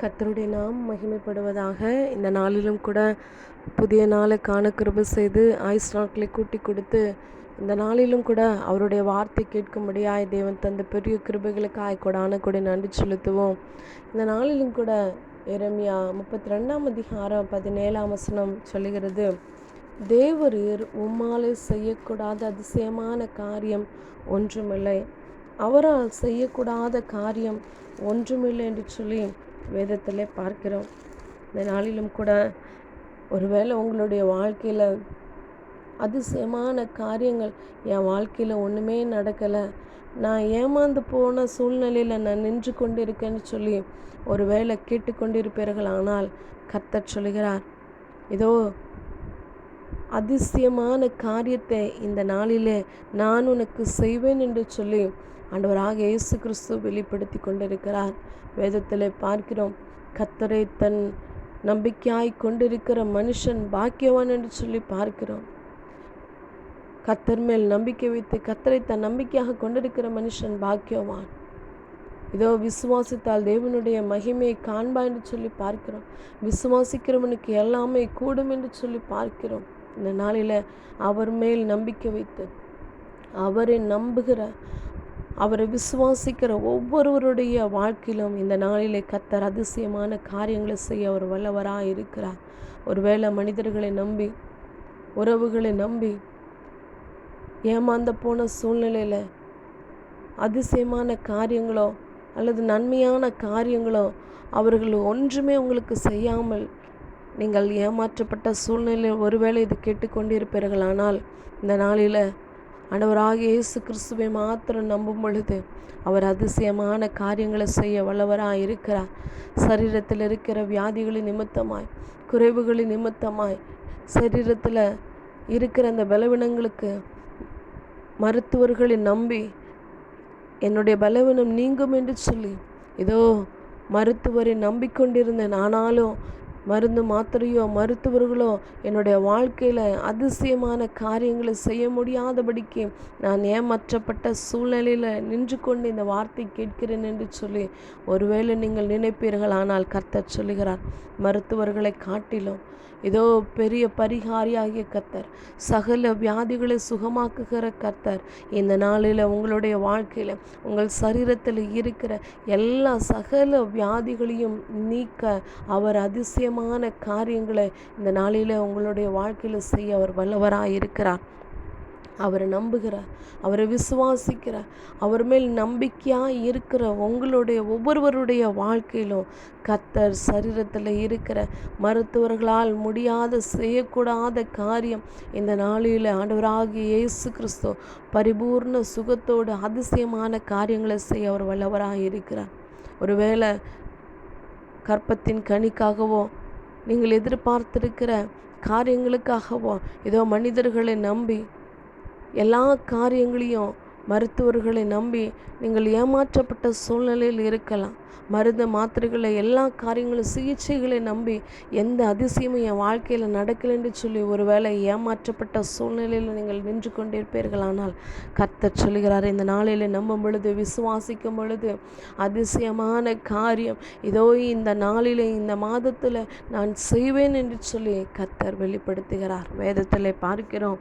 கர்த்தருடைய நாம் மகிமைப்படுவதாக. இந்த நாளிலும் கூட புதிய நாளை காண கிருபை செய்து ஆயுசு நாட்களை கூட்டி கொடுத்து இந்த நாளிலும் கூட அவருடைய வார்த்தை கேட்கும்படியாய் தேவன் தந்த பெரிய கிருபைகளுக்காய் கொடான கூட நன்றி செலுத்துவோம். இந்த நாளிலும் கூட எரேமியா 32 17 சொல்லுகிறது, தேவரீர் உம்மாலே செய்யக்கூடாத அதிசயமான காரியம் ஒன்றுமில்லை, அவரால் செய்யக்கூடாத காரியம் ஒன்றுமில்லை என்று சொல்லி வேதத்திலே பார்க்கிறோம். இந்த நாளிலும் கூட ஒருவேளை உங்களுடைய வாழ்க்கையில் அதிசயமான காரியங்கள் என் வாழ்க்கையில் ஒன்றுமே நடக்கலை, நான் ஏமாந்து போன சூழ்நிலையில் நான் நின்று கொண்டு இருக்கேன்னு சொல்லி ஒருவேளை கேட்டுக்கொண்டிருப்பீர்கள். ஆனால் கர்த்தர் சொல்கிறார், இதோ அதிசயமான காரியத்தை இந்த நாளிலே நான் உனக்கு செய்வேன் என்று சொல்லி ஆண்டவராக இயேசு கிறிஸ்து வெளிப்படுத்தி கொண்டிருக்கிறார். வேதத்தில் பார்க்கிறோம், கர்த்தரை தன் நம்பிக்கையாய் கொண்டிருக்கிற மனுஷன் பாக்கியவான் என்று சொல்லி பார்க்கிறோம். கர்த்தர் மேல் நம்பிக்கை வைத்து கர்த்தரை தன் நம்பிக்கையாக கொண்டிருக்கிற மனுஷன் பாக்கியவான். இதோ விசுவாசித்தால் தேவனுடைய மகிமையை காண்பா என்று சொல்லி பார்க்கிறோம். விசுவாசிக்கிறவனுக்கு எல்லாமே கூடும் என்று சொல்லி பார்க்கிறோம். இந்த நாளில் அவர் மேல் நம்பிக்கை வைத்து அவரை நம்புகிற அவரை விசுவாசிக்கிற ஒவ்வொருவருடைய வாழ்க்கையிலும் இந்த நாளிலே கர்த்தர் அதிசயமான காரியங்களை செய்ய அவர் வல்லவராக இருக்கிறார். ஒருவேளை மனிதர்களை நம்பி உறவுகளை நம்பி ஏமாந்த போன சூழ்நிலையில் அதிசயமான காரியங்களோ அல்லது நன்மையான காரியங்களோ அவர்கள் ஒன்றுமே உங்களுக்கு செய்யாமல் நீங்கள் ஏமாற்றப்பட்ட சூழ்நிலையில் ஒருவேளை இது கேட்டுக்கொண்டிருப்பீர்கள். ஆனால் இந்த நாளில் ஆண்டவராக இயேசு கிறிஸ்துவை மாத்திரம் நம்பும் பொழுது அவர் அதிசயமான காரியங்களை செய்ய வல்லவராக இருக்கிறார். சரீரத்தில் இருக்கிற வியாதிகளின் நிமித்தமாய் குறைவுகளின் நிமித்தமாய் சரீரத்தில் இருக்கிற அந்த பலவீனங்களுக்கு மருத்துவர்களை நம்பி என்னுடைய பலவீனம் நீங்கும் என்று சொல்லி இதோ மருத்துவரை நம்பிக்கொண்டிருந்தேன். ஆனாலும் மருந்து மாத்திரையோ மருத்துவர்களோ என்னுடைய வாழ்க்கையில் அதிசயமான காரியங்களை செய்ய முடியாதபடிக்கு நான் ஏமாற்றப்பட்ட சூழ்நிலையில் நின்று கொண்டு இந்த வார்த்தை கேட்கிறேன் என்று சொல்லி ஒருவேளை நீங்கள் நினைப்பீர்கள். ஆனால் கர்த்தர் சொல்லுகிறார், மருத்துவர்களை காட்டிலும் இதோ பெரிய பரிகாரியாகிய கர்த்தர், சகல வியாதிகளை சுகமாக்குகிற கர்த்தர் இந்த நாளில் உங்களுடைய வாழ்க்கையில் உங்கள் சரீரத்தில் இருக்கிற எல்லா சகல வியாதிகளையும் நீக்க அவர் அதிசயமான காரியங்களை இந்த நாளில் உங்களுடைய வாழ்க்கையில் செய்ய அவர் வல்லவராக இருக்கிறார். அவரை நம்புகிற அவரை விசுவாசிக்கிற அவர் மேல் நம்பிக்கையாக இருக்கிற உங்களுடைய ஒவ்வொருவருடைய வாழ்க்கையிலும் கர்த்தர் சரீரத்தில் இருக்கிற மருத்துவர்களால் முடியாத செய்யக்கூடாத காரியம் இந்த நாளில் ஆண்டவராகிய இயேசு கிறிஸ்து பரிபூர்ண சுகத்தோடு அதிசயமான காரியங்களை செய்ய அவர் வல்லவராக இருக்கிறார். ஒருவேளை கற்பத்தின் கனிக்காகவோ நீங்கள் எதிர்பார்த்திருக்கிற காரியங்களுக்காகவோ இதோ மனிதர்களை நம்பி எல்லா காரியங்களையும் மருத்துவர்களை நம்பி நீங்கள் ஏமாற்றப்பட்ட சூழ்நிலையில் இருக்கலாம். மருந்து மாத்திரைகளை எல்லா காரியங்களும் சிகிச்சைகளை நம்பி எந்த அதிசயமும் என் வாழ்க்கையில் நடக்கலைன்னு சொல்லி ஒருவேளை ஏமாற்றப்பட்ட சூழ்நிலையில் நீங்கள் நின்று கொண்டிருப்பீர்கள். ஆனால் கர்த்தர் சொல்கிறார், இந்த நாளில் நம்பும் பொழுது விசுவாசிக்கும் பொழுது அதிசயமான காரியம் இதோ இந்த நாளில் இந்த மாதத்தில் நான் செய்வேன் என்று சொல்லி கர்த்தர் வெளிப்படுத்துகிறார். வேதத்தில் பார்க்கிறோம்,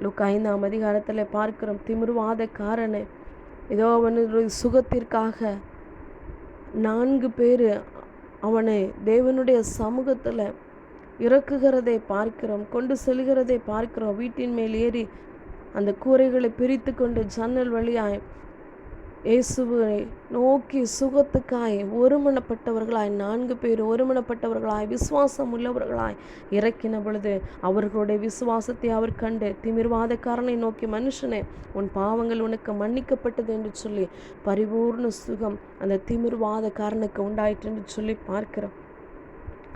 லூக்கா 5 பார்க்கிறோம், திமிர்வாதக்காரனை இதோ அவனுடைய சுகத்திற்காக 4 பேர் அவனை தேவனுடைய சமூகத்தில் இறக்குகிறதை பார்க்கிறோம், கொண்டு செல்கிறதை பார்க்கிறோம். வீட்டின் மேல் ஏறி அந்த கூரைகளை பிரித்து கொண்டு ஜன்னல் வழியாய் இயேசுவை நோக்கி சுகத்துக்காய் ஒருமனப்பட்டவர்களாய் 4 பேர் ஒருமனப்பட்டவர்களாய் விசுவாசம் உள்ளவர்களாய் இறக்கின பொழுது அவர்களுடைய விசுவாசத்தை அவர் கண்டு, திமிர்வாதக்காரனை நோக்கி, மனுஷனே உன் பாவங்கள் உனக்கு மன்னிக்கப்பட்டது என்று சொல்லி பரிபூர்ண சுகம் அந்த திமிர்வாதக்காரனுக்கு உண்டாயிற்று என்று சொல்லி பார்க்கிறோம்.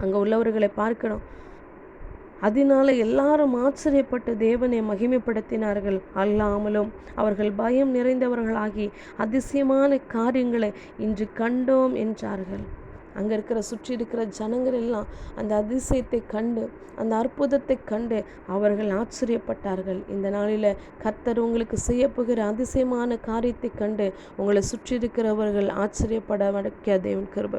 அங்கே உள்ளவர்களை பார்க்கிறோம். அதனால எல்லாரும் ஆச்சரியப்பட்டு தேவனை மகிமைப்படுத்தினார்கள். அல்லாமலும் அவர்கள் பயம் நிறைந்தவர்களாகி அதிசயமான காரியங்களை இன்று கண்டோம் என்றார்கள். அங்கே இருக்கிற சுற்றி இருக்கிற ஜனங்கள் எல்லாம் அந்த அதிசயத்தை கண்டு அந்த அற்புதத்தை கண்டு அவர்கள் ஆச்சரியப்பட்டார்கள். இந்த நாளில் கர்த்தர் உங்களுக்கு செய்யப்போகிற அதிசயமான காரியத்தை கண்டு உங்களை சுற்றி இருக்கிறவர்கள் ஆச்சரியப்பட வைக்க தேவன் கிருபை